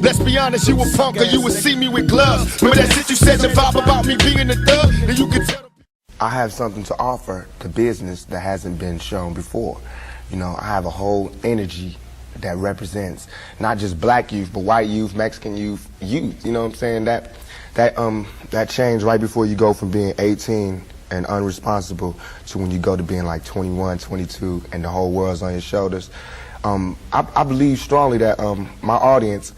Let's be honest, you a punk or you would see me with gloves. Remember that shit you said in the vibe about me being a thug? And you can tell. I have something to offer to business that hasn't been shown before. You know, I have a whole energy that represents not just black youth, but white youth, Mexican youth, you know what I'm saying? That change right before you go from being 18 and unresponsible to when you go to being like 21, 22, and the whole world's on your shoulders. I believe strongly that my audience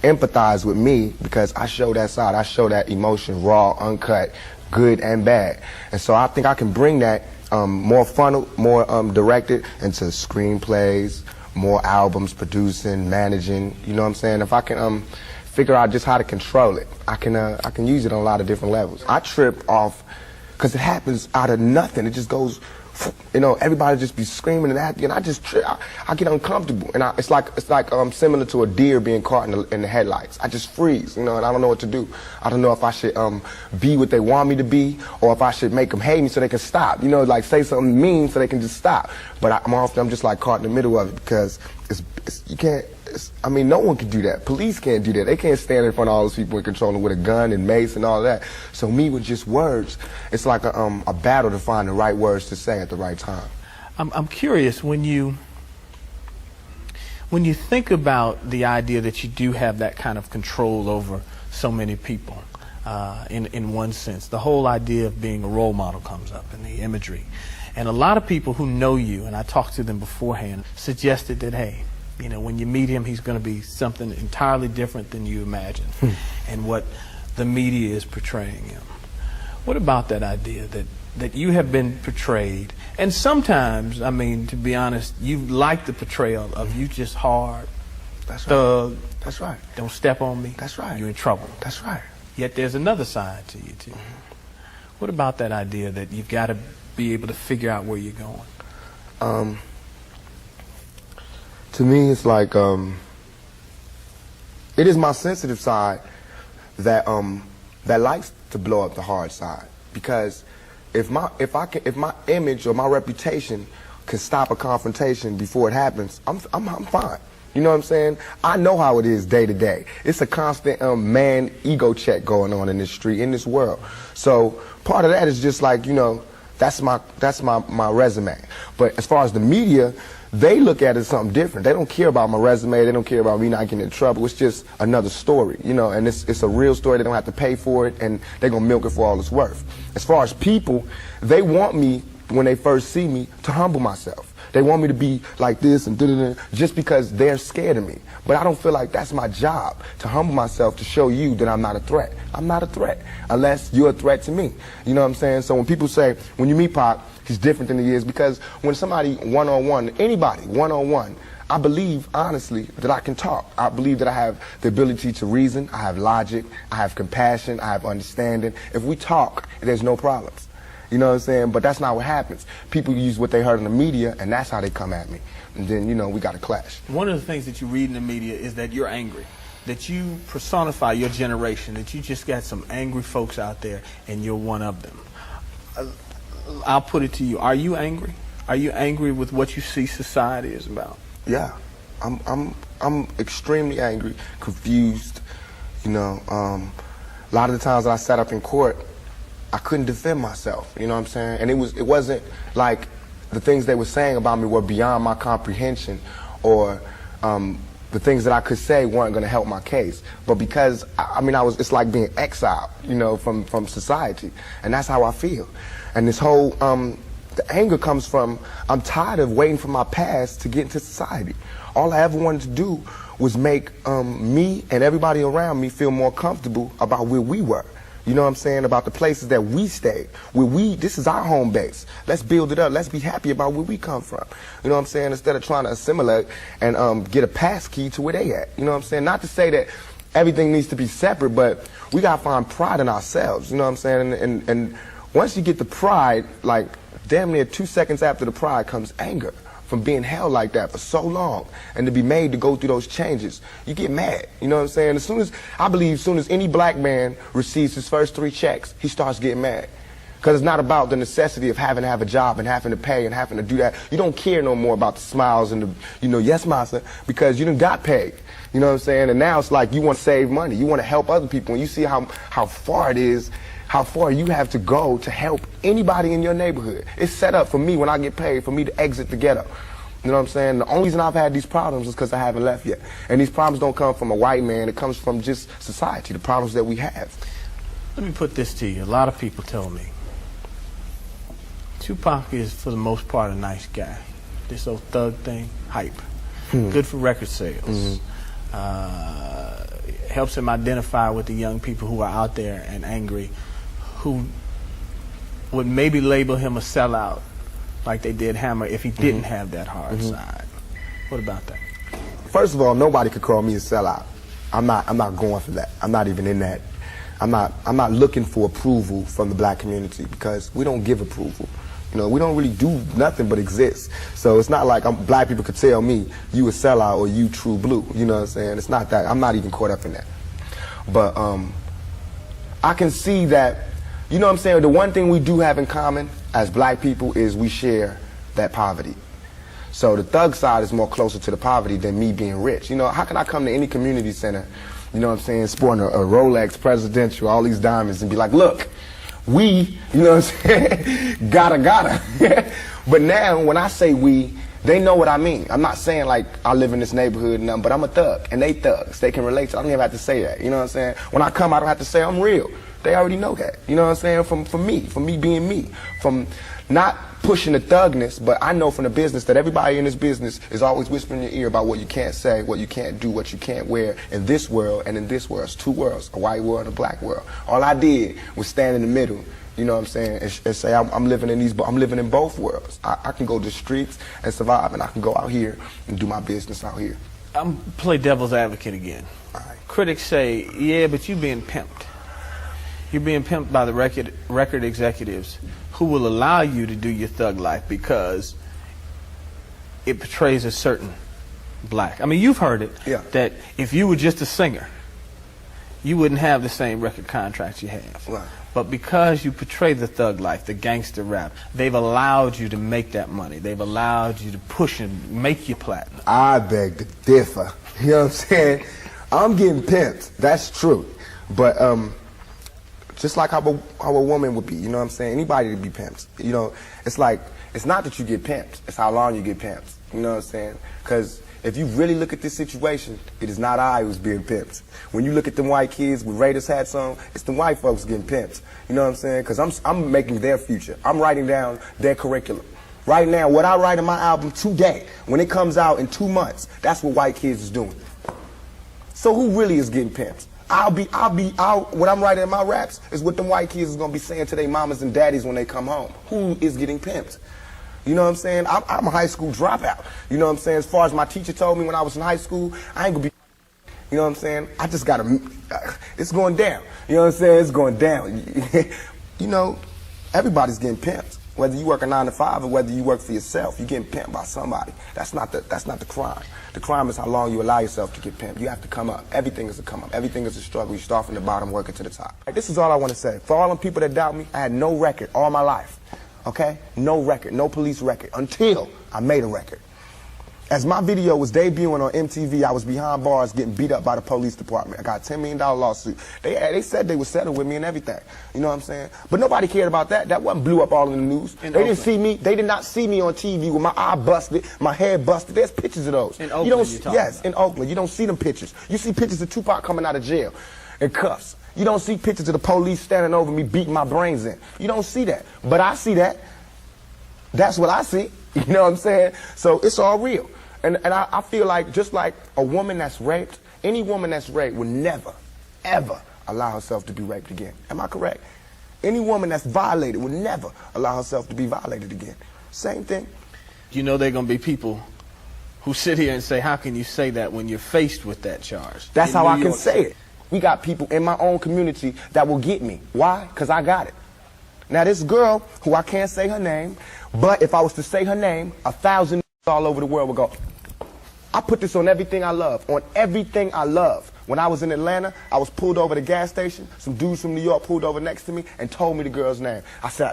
empathize with me because I show that side. I show that emotion raw, uncut, good and bad. And so I think I can bring that more funnel, more directed into screenplays, more albums, producing, managing, you know what I'm saying? If I can figure out just how to control it, I can use it on a lot of different levels. I trip off because it happens out of nothing. It just goes, you know, everybody just be screaming and acting, and I just trip. I get uncomfortable, and it's like similar to a deer being caught in the headlights. I just freeze, you know, and I don't know what to do. I don't know if I should be what they want me to be, or if I should make them hate me so they can stop. You know, like say something mean so they can just stop. But I'm just like caught in the middle of it because you can't. I mean, no one can do that. Police can't do that. They can't stand in front of all those people and control them with a gun and mace and all that. So me with just words, it's like a battle to find the right words to say at the right time. I'm curious, when you think about the idea that you do have that kind of control over so many people, in one sense, the whole idea of being a role model comes up in the imagery. And a lot of people who know you, and I talked to them beforehand, suggested that, hey, you know, when you meet him, he's going to be something entirely different than you imagine and what the media is portraying him. What about that idea that you have been portrayed, and sometimes, I mean, to be honest, you like the portrayal of you just hard, That's thug. Right. That's right. Don't step on me. That's right. You're in trouble. That's right. Yet there's another side to you, too. What about that idea that you've got to be able to figure out where you're going? To me, it's like it is my sensitive side that likes to blow up the hard side, because if my image or my reputation can stop a confrontation before it happens, I'm fine. You know what I'm saying? I know how it is day to day. It's a constant man ego check going on in this street, in this world. So part of that is just like, you know, that's my resume. But as far as the media, they look at it as something different. They don't care about my resume. They don't care about me not getting in trouble. It's just another story, you know, and it's a real story. They don't have to pay for it, and they're going to milk it for all it's worth. As far as people, they want me, when they first see me, to humble myself. They want me to be like this and da-da-da, just because they're scared of me. But I don't feel like that's my job, to humble myself, to show you that I'm not a threat. I'm not a threat unless you're a threat to me. You know what I'm saying? So when people say, when you meet Pac, he's different than he is, because when somebody one-on-one, anybody one-on-one, I believe, honestly, that I can talk. I believe that I have the ability to reason, I have logic, I have compassion, I have understanding. If we talk, there's no problems. You know what I'm saying? But that's not what happens. People use what they heard in the media, and that's how they come at me. And then, you know, we got to clash. One of the things that you read in the media is that you're angry, that you personify your generation, that you just got some angry folks out there, and you're one of them. I'll put it to you. Are you angry? Are you angry with what you see society is about? Yeah. I'm extremely angry, confused. You know, a lot of the times that I sat up in court, I couldn't defend myself, you know what I'm saying? And it wasn't like the things they were saying about me were beyond my comprehension, or the things that I could say weren't going to help my case. But because, it's like being exiled, you know, from society. And that's how I feel. And this whole, the anger comes from, I'm tired of waiting for my past to get into society. All I ever wanted to do was make me and everybody around me feel more comfortable about where we were. You know what I'm saying? About the places that we stayed. This is our home base. Let's build it up. Let's be happy about where we come from. You know what I'm saying? Instead of trying to assimilate and get a pass key to where they at. You know what I'm saying? Not to say that everything needs to be separate, but we got to find pride in ourselves. You know what I'm saying? And once you get the pride, like damn near 2 seconds after the pride comes anger. From being held like that for so long, and to be made to go through those changes, you get mad. You know what I'm saying? I believe as soon as any black man receives his first 3 checks, he starts getting mad. Because it's not about the necessity of having to have a job and having to pay and having to do that. You don't care no more about the smiles and the, you know, yes, massa, because you done got paid. You know what I'm saying? And now it's like you want to save money. You want to help other people. And you see how far it is, how far you have to go to help anybody in your neighborhood. It's set up for me when I get paid, for me to exit the ghetto. You know what I'm saying? The only reason I've had these problems is because I haven't left yet. And these problems don't come from a white man. It comes from just society, the problems that we have. Let me put this to you. A lot of people tell me Tupac is, for the most part, a nice guy. This old thug thing, hype. Good for record sales. Helps him identify with the young people who are out there and angry, who would maybe label him a sellout, like they did Hammer, if he didn't have that hard side. What about that? First of all, nobody could call me a sellout. I'm not going for that. I'm not even in that. I'm not looking for approval from the black community, because we don't give approval. You know, we don't really do nothing but exist. So it's not like black people could tell me you a sellout or you true blue. You know what I'm saying? It's not that. I'm not even caught up in that. But I can see that, you know what I'm saying, the one thing we do have in common as black people is we share that poverty. So the thug side is more closer to the poverty than me being rich. You know, how can I come to any community center, you know what I'm saying, sporting a Rolex Presidential, all these diamonds, and be like, look, we, you know what I'm saying, gotta. But now, when I say we, they know what I mean. I'm not saying like I live in this neighborhood and nothing, but I'm a thug, and they thugs. They can relate to it. I don't even have to say that, you know what I'm saying? When I come, I don't have to say I'm real. They already know that, you know what I'm saying? From me being me, from not pushing the thugness, but I know from the business that everybody in this business is always whispering in your ear about what you can't say, what you can't do, what you can't wear in this world and in this world. It's two worlds, a white world and a black world. All I did was stand in the middle, you know what I'm saying, and say I'm living in both worlds. I can go to the streets and survive, and I can go out here and do my business out here. I'm play devil's advocate again. Right. Critics say, yeah, but you're being pimped. You're being pimped by the record executives who will allow you to do your thug life because it portrays a certain black. I mean, you've heard it, that if you were just a singer, you wouldn't have the same record contracts you have. Right. But because you portray the thug life, the gangster rap, they've allowed you to make that money. They've allowed you to push and make your platinum. I beg to differ. You know what I'm saying? I'm getting pimped. That's true. But just like how a woman would be, you know what I'm saying? Anybody to be pimped. You know, it's like, it's not that you get pimped, it's how long you get pimped. You know what I'm saying? Because if you really look at this situation, it is not I who's being pimped. When you look at them white kids with Raiders hats on, it's the white folks getting pimped. You know what I'm saying? Because I'm making their future. I'm writing down their curriculum. Right now, what I write in my album today, when it comes out in 2 months, that's what white kids is doing. So who really is getting pimped? What I'm writing in my raps is what them white kids is gonna be saying to their mamas and daddies when they come home. Who is getting pimped? You know what I'm saying? I'm a high school dropout. You know what I'm saying? As far as my teacher told me when I was in high school, I ain't gonna be, you know what I'm saying? I just gotta, it's going down. You know what I'm saying? It's going down. You know, everybody's getting pimped. Whether you work a 9 to 5 or whether you work for yourself, you're getting pimped by somebody. That's not the crime. The crime is how long you allow yourself to get pimped. You have to come up. Everything is a come up. Everything is a struggle. You start from the bottom, working to the top. This is all I want to say. For all them people that doubt me, I had no record all my life. Okay? No record, no police record, until I made a record. As my video was debuting on MTV, I was behind bars getting beat up by the police department. I got a $10 million lawsuit. They said they would settle with me and everything. You know what I'm saying? But nobody cared about that. That wasn't blew up all in the news. They didn't see me. They did not see me on TV with my eye busted, my head busted. There's pictures of those. In Oakland, yes, in Oakland. You don't see them pictures. You see pictures of Tupac coming out of jail in cuffs. You don't see pictures of the police standing over me beating my brains in. You don't see that. But I see that. That's what I see. You know what I'm saying? So it's all real. And I feel like, just like a woman that's raped, any woman that's raped would never, ever allow herself to be raped again. Am I correct? Any woman that's violated would never allow herself to be violated again. Same thing. You know there are going to be people who sit here and say, how can you say that when you're faced with that charge? That's how I can say it. We got people in my own community that will get me. Why? Because I got it. Now this girl, who I can't say her name, but if I was to say her name, 1,000 all over the world would go, I put this on everything I love, on everything I love. When I was in Atlanta, I was pulled over at a gas station. Some dudes from New York pulled over next to me and told me the girl's name.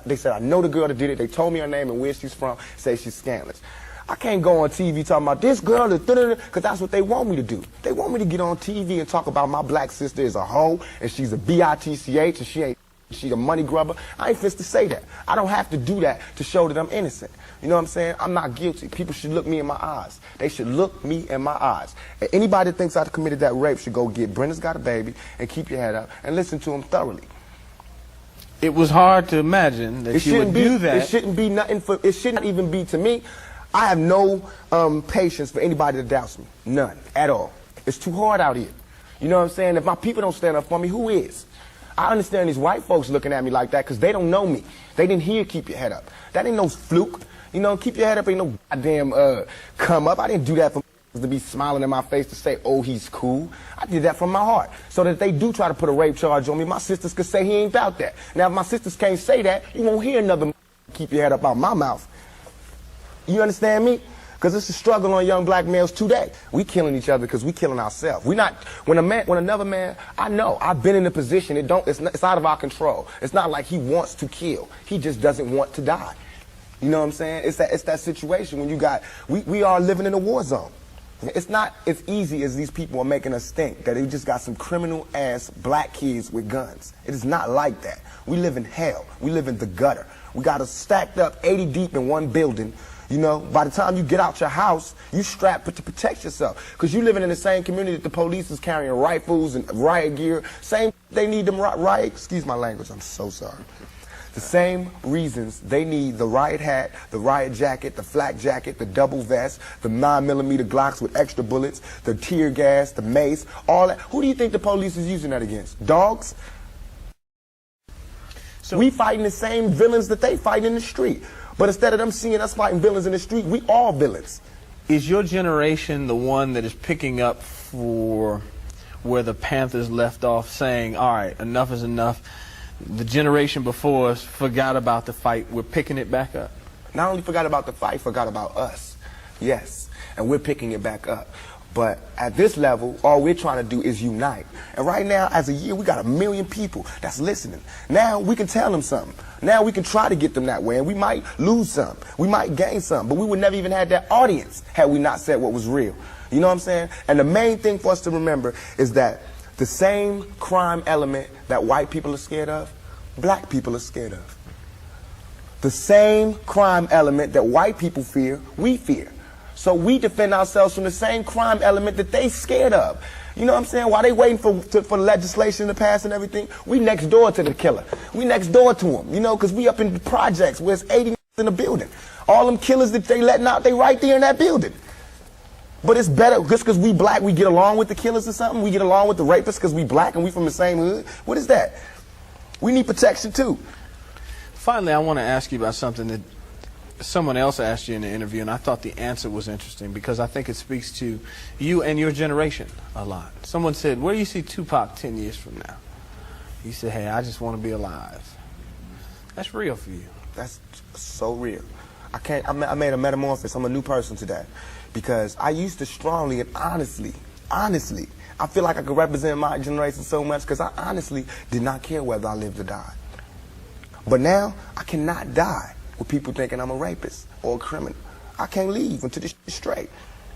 They said, I know the girl that did it. They told me her name and where she's from, say she's scandalous. I can't go on TV talking about this girl, because that's what they want me to do. They want me to get on TV and talk about my black sister is a hoe, and she's a bitch, and she's a money grubber. I ain't fit to say that. I don't have to do that to show that I'm innocent. You know what I'm saying? I'm not guilty. People should look me in my eyes. They should look me in my eyes. And anybody that thinks I committed that rape should go get Brenda's Got a Baby and keep your head up and listen to him thoroughly. It was hard to imagine that you would do that. It shouldn't be nothing for, it shouldn't even be to me. I have no patience for anybody that doubts me. None at all. It's too hard out here. You know what I'm saying? If my people don't stand up for me, who is? I understand these white folks looking at me like that because they don't know me. They didn't hear keep your head up. That ain't no fluke. You know, keep your head up ain't no goddamn come up. I didn't do that for to be smiling in my face to say, oh, he's cool. I did that from my heart. So that if they do try to put a rape charge on me, my sisters could say he ain't about that. Now, if my sisters can't say that, you won't hear another keep your head up out my mouth. You understand me? Because it's a struggle on young black males today. We killing each other because we killing ourselves. We not, when another man, I know, I've been in a position, it's out of our control. It's not like he wants to kill. He just doesn't want to die. You know what I'm saying? It's that situation when you got, we are living in a war zone. It's not as easy as these people are making us think, that they just got some criminal ass black kids with guns. It is not like that. We live in hell. We live in the gutter. We got us stacked up 80 deep in one building. You know, by the time you get out your house, you strapped to protect yourself. Because you living in the same community that the police is carrying rifles and riot gear. Same, they need them riot, excuse my language, I'm so sorry. The same reasons they need the riot hat, the riot jacket, the flak jacket, the double vest, the 9mm Glocks with extra bullets, the tear gas, the mace, all that. Who do you think the police is using that against? Dogs? So we fighting the same villains that they fight in the street. But instead of them seeing us fighting villains in the street, we all villains. Is your generation the one that is picking up for where the Panthers left off, saying, all right, enough is enough? The generation before us forgot about the fight. We're picking it back up. Not only forgot about the fight, forgot about us. Yes, and we're picking it back up. But at this level, all we're trying to do is unite. And right now, as a year, we got 1 million people that's listening. Now we can tell them something. Now we can try to get them that way, and we might lose some. We might gain some, but we would never even have that audience had we not said what was real. You know what I'm saying? And the main thing for us to remember is that the same crime element that white people are scared of, black people are scared of. The same crime element that white people fear, we fear. So we defend ourselves from the same crime element that they scared of. You know what I'm saying? While they waiting for legislation to pass and everything, we next door to the killer. We next door to him, you know, because we up in the projects where it's 80 in the building. All them killers that they letting out, they right there in that building. But it's better, just because we black, we get along with the killers or something? We get along with the rapists because we black and we from the same hood? What is that? We need protection too. Finally, I want to ask you about something that someone else asked you in the interview, and I thought the answer was interesting because I think it speaks to you and your generation a lot. Someone said, where do you see Tupac 10 years from now? You said, hey, I just want to be alive. That's real for you. That's so real. I made a metamorphosis. I'm a new person today because I used to strongly and honestly, I feel like I could represent my generation so much because I honestly did not care whether I lived or died. But now, I cannot die with people thinking I'm a rapist or a criminal. I can't leave until this shit's straight.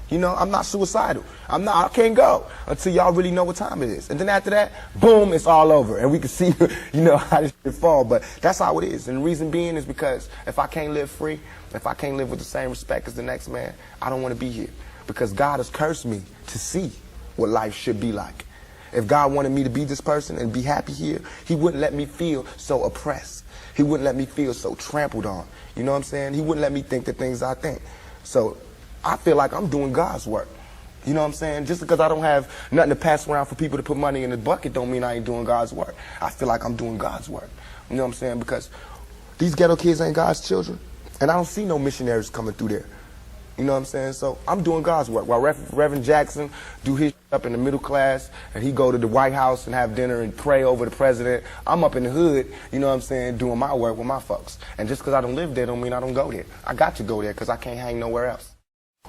You know, I'm not suicidal. I can't go until y'all really know what time it is. And then after that, boom, it's all over. And we can see, you know, how this shit fall. But that's how it is. And the reason being is because if I can't live free, if I can't live with the same respect as the next man, I don't want to be here. Because God has cursed me to see what life should be like. If God wanted me to be this person and be happy here, he wouldn't let me feel so oppressed. He wouldn't let me feel so trampled on. You know what I'm saying? He wouldn't let me think the things I think. So I feel like I'm doing God's work. You know what I'm saying? Just because I don't have nothing to pass around for people to put money in the bucket don't mean I ain't doing God's work. I feel like I'm doing God's work. You know what I'm saying? Because these ghetto kids ain't God's children. And I don't see no missionaries coming through there. You know what I'm saying? So I'm doing God's work. While Reverend Jackson do his up in the middle class and he go to the White House and have dinner and pray over the president, I'm up in the hood, you know what I'm saying, doing my work with my folks. And just because I don't live there don't mean I don't go there. I got to go there because I can't hang nowhere else.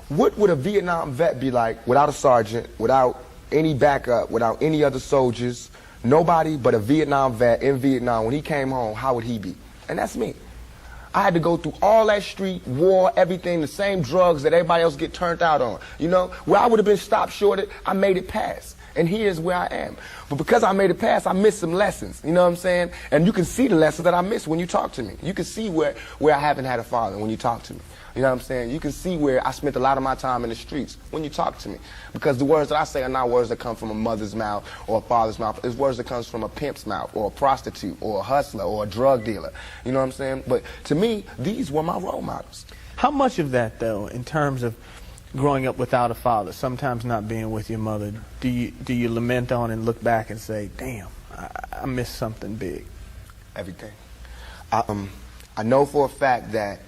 What would a Vietnam vet be like without a sergeant, without any backup, without any other soldiers, nobody but a Vietnam vet in Vietnam, when he came home, how would he be? And that's me. I had to go through all that street, war, everything, the same drugs that everybody else get turned out on. You know, where I would have been stopped short, I made it past. And here's where I am. But because I made it past, I missed some lessons. You know what I'm saying? And you can see the lessons that I missed when you talk to me. You can see where I haven't had a father when you talk to me. You know what I'm saying? You can see where I spent a lot of my time in the streets when you talk to me. Because the words that I say are not words that come from a mother's mouth or a father's mouth. It's words that comes from a pimp's mouth or a prostitute or a hustler or a drug dealer. You know what I'm saying? But to me, these were my role models. How much of that, though, in terms of growing up without a father, sometimes not being with your mother, do you lament on and look back and say, damn, I missed something big? Everything. I know for a fact that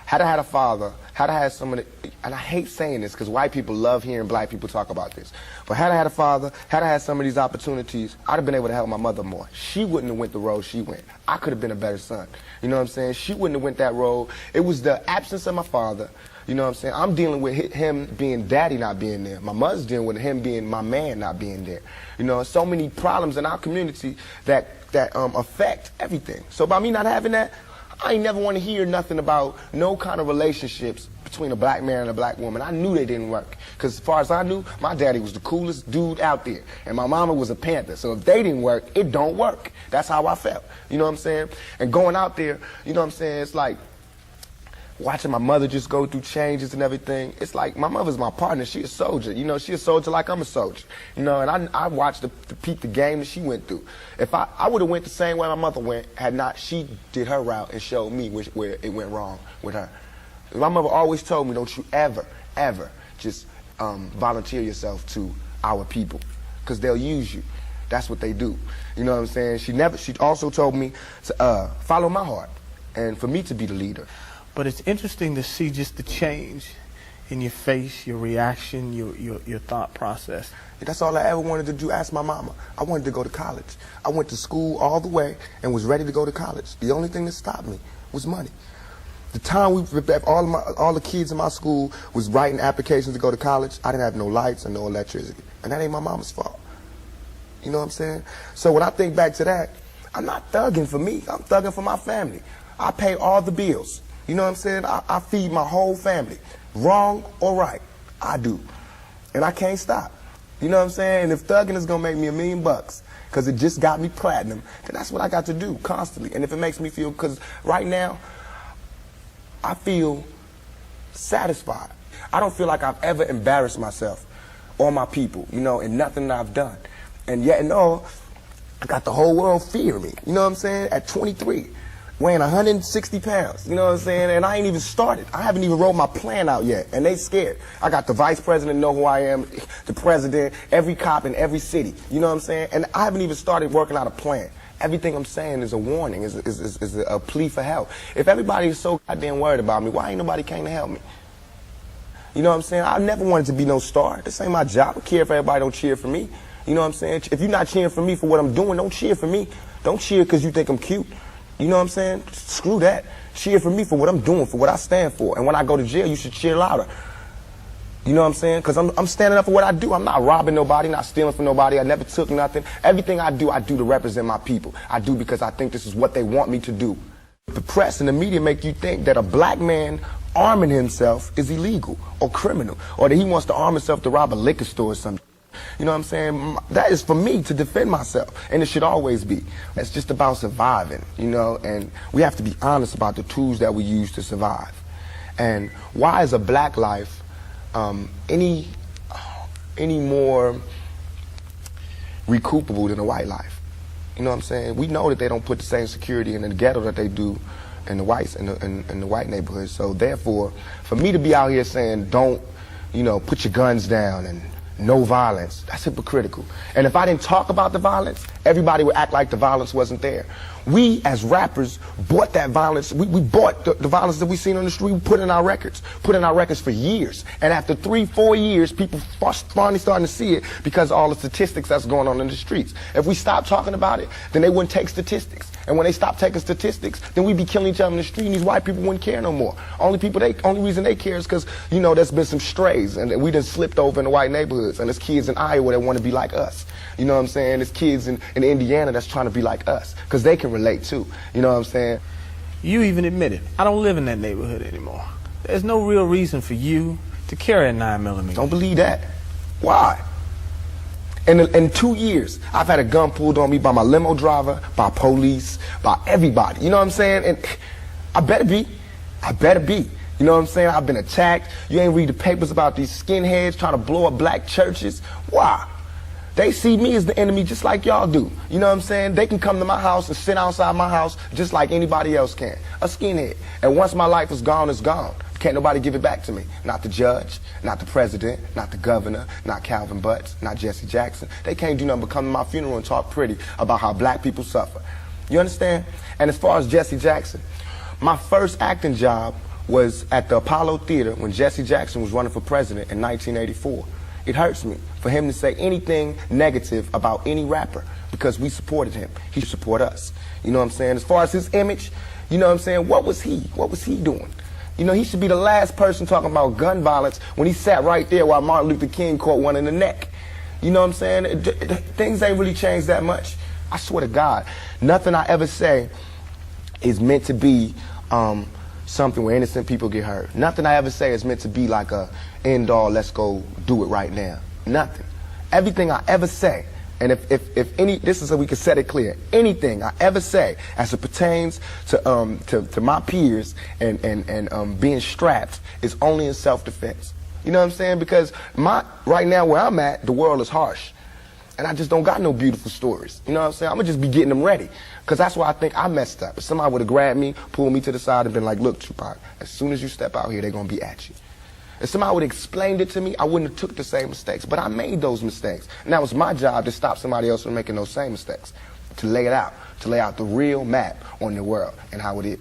had I had a father, had I had someone, and I hate saying this because white people love hearing black people talk about this, but had I had a father, had I had some of these opportunities, I'd have been able to help my mother more. She wouldn't have went the road she went. I could have been a better son. You know what I'm saying? She wouldn't have went that road. It was the absence of my father. You know what I'm saying? I'm dealing with him being daddy not being there. My mother's dealing with him being my man not being there. You know, so many problems in our community that affect everything. So by me not having that, I ain't never want to hear nothing about no kind of relationships between a black man and a black woman. I knew they didn't work. Because as far as I knew, my daddy was the coolest dude out there. And my mama was a Panther. So if they didn't work, it don't work. That's how I felt. You know what I'm saying? And going out there, you know what I'm saying, it's like watching my mother just go through changes and everything. It's like my mother's my partner. She a soldier. You know, she a soldier like I'm a soldier. You know, and I watched the peep the game that she went through. If I would have went the same way my mother went, had not she did her route and showed me where it went wrong with her. My mother always told me, don't you ever, ever just volunteer yourself to our people, because they'll use you. That's what they do. You know what I'm saying? She also told me to follow my heart and for me to be the leader. But it's interesting to see just the change in your face, your reaction, your thought process. That's all I ever wanted to do. Ask my mama. I wanted to go to college. I went to school all the way and was ready to go to college. The only thing that stopped me was money. The time all the kids in my school was writing applications to go to college, I didn't have no lights and no electricity. And that ain't my mama's fault. You know what I'm saying? So when I think back to that, I'm not thugging for me. I'm thugging for my family. I pay all the bills. You know what I'm saying? I feed my whole family. Wrong or right, I do. And I can't stop. You know what I'm saying? And if thugging is going to make me $1 million because it just got me platinum, then that's what I got to do constantly. And if it makes me feel, because right now, I feel satisfied. I don't feel like I've ever embarrassed myself or my people, you know, in nothing that I've done. And yet and all, I got the whole world fearing me. You know what I'm saying? At 23. Weighing 160 pounds, you know what I'm saying? And I ain't even started. I haven't even wrote my plan out yet, and they scared. I got the vice president know who I am, the president, every cop in every city, you know what I'm saying? And I haven't even started working out a plan. Everything I'm saying is a warning, is a plea for help. If everybody is so goddamn worried about me, why ain't nobody came to help me? You know what I'm saying? I never wanted to be no star. This ain't my job. I don't care if everybody don't cheer for me. You know what I'm saying? If you're not cheering for me for what I'm doing, don't cheer for me. Don't cheer because you think I'm cute. You know what I'm saying? Screw that. Cheer for me for what I'm doing, for what I stand for. And when I go to jail, you should cheer louder. You know what I'm saying? Because I'm standing up for what I do. I'm not robbing nobody, not stealing from nobody. I never took nothing. Everything I do to represent my people. I do because I think this is what they want me to do. The press and the media make you think that a black man arming himself is illegal or criminal, or that he wants to arm himself to rob a liquor store or something. You know what I'm saying? That is for me to defend myself, and it should always be. It's just about surviving, you know, and we have to be honest about the tools that we use to survive. And why is a black life any more recoupable than a white life? You know what I'm saying? We know that they don't put the same security in the ghetto that they do in the whites in the white neighborhoods. So therefore, for me to be out here saying don't, you know, put your guns down and no violence, that's hypocritical. And if I didn't talk about the violence, everybody would act like the violence wasn't there. We, as rappers, bought that violence. We bought the violence that we seen on the street. We put in our records for years. And after 3-4 years, people finally starting to see it because of all the statistics that's going on in the streets. If we stopped talking about it, then they wouldn't take statistics. And when they stop taking statistics, then we be killing each other in the street, and these white people wouldn't care no more. Only reason they care is because, you know, there's been some strays, and we done slipped over in the white neighborhoods, and there's kids in Iowa that want to be like us. You know what I'm saying? There's kids in Indiana that's trying to be like us, because they can relate too. You know what I'm saying? You even admitted, I don't live in that neighborhood anymore. There's no real reason for you to carry a 9mm. Don't believe that. Why? In 2 years, I've had a gun pulled on me by my limo driver, by police, by everybody. You know what I'm saying? And I better be. I better be. You know what I'm saying? I've been attacked. You ain't read the papers about these skinheads trying to blow up black churches. Why? They see me as the enemy just like y'all do. You know what I'm saying? They can come to my house and sit outside my house just like anybody else can. A skinhead. And once my life is gone, it's gone. Can't nobody give it back to me. Not the judge, not the president, not the governor, not Calvin Butts, not Jesse Jackson. They can't do nothing but come to my funeral and talk pretty about how black people suffer. You understand? And as far as Jesse Jackson, my first acting job was at the Apollo Theater when Jesse Jackson was running for president in 1984. It hurts me for him to say anything negative about any rapper because we supported him. He should support us. You know what I'm saying? As far as his image, you know what I'm saying? What was he? What was he doing? You know, he should be the last person talking about gun violence when he sat right there while Martin Luther King caught one in the neck. You know what I'm saying? Things ain't really changed that much. I swear to God, nothing I ever say is meant to be something where innocent people get hurt. Nothing I ever say is meant to be like a end all, let's go do it right now. Nothing. Everything I ever say, and if any, this is so we can set it clear, anything I ever say as it pertains to my peers and being strapped is only in self-defense. You know what I'm saying? Because right now where I'm at, the world is harsh. And I just don't got no beautiful stories. You know what I'm saying? I'm going to just be getting them ready. Because that's why I think I messed up. If somebody would have grabbed me, pulled me to the side and been like, look, Tupac, as soon as you step out here, they're going to be at you. If somebody would have explained it to me, I wouldn't have took the same mistakes. But I made those mistakes. And that was my job to stop somebody else from making those same mistakes. To lay it out. To lay out the real map on the world and how it is.